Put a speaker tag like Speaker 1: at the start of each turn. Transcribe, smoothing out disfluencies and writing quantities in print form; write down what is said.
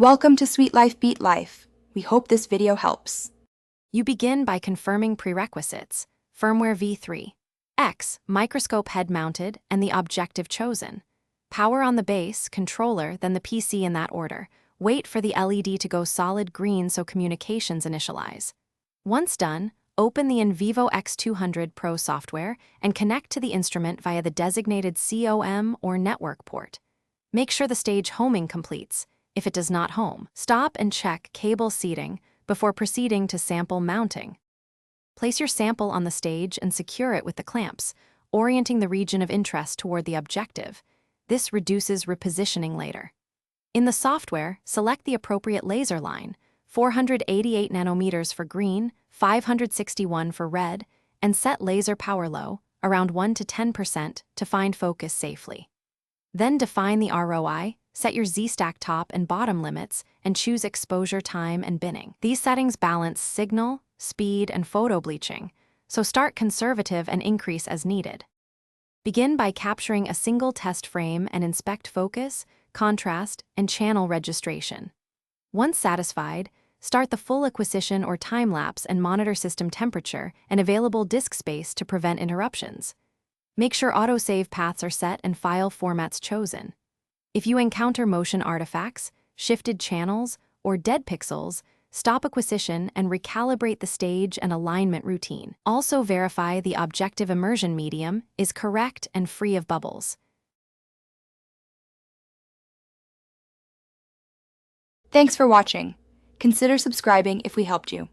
Speaker 1: Welcome to Sweet Life Beat Life. We hope this video helps.
Speaker 2: You begin by confirming prerequisites: firmware v3, X, microscope head-mounted, and the objective chosen. Power on the base, controller, then the PC in that order. Wait for the LED to go solid green so communications initialize. Once done, open the Vivo X200 Pro software and connect to the instrument via the designated COM or network port. Make sure the stage homing completes. If it does not home, stop and check cable seating before proceeding to sample mounting. Place your sample on the stage and secure it with the clamps, orienting the region of interest toward the objective. This reduces repositioning later. In the software, select the appropriate laser line, 488 nanometers for green, 561 for red, and set laser power low, around 1 to 10% to find focus safely. Then define the ROI, set your Z-stack top and bottom limits, and choose exposure time and binning. These settings balance signal, speed, and photo bleaching, so start conservative and increase as needed. Begin by capturing a single test frame and inspect focus, contrast, and channel registration. Once satisfied, start the full acquisition or time-lapse and monitor system temperature and available disk space to prevent interruptions. Make sure autosave paths are set and file formats chosen. If you encounter motion artifacts, shifted channels, or dead pixels, stop acquisition and recalibrate the stage and alignment routine. Also verify the objective immersion medium is correct and free of bubbles.
Speaker 1: Thanks for watching. Consider subscribing if we helped you.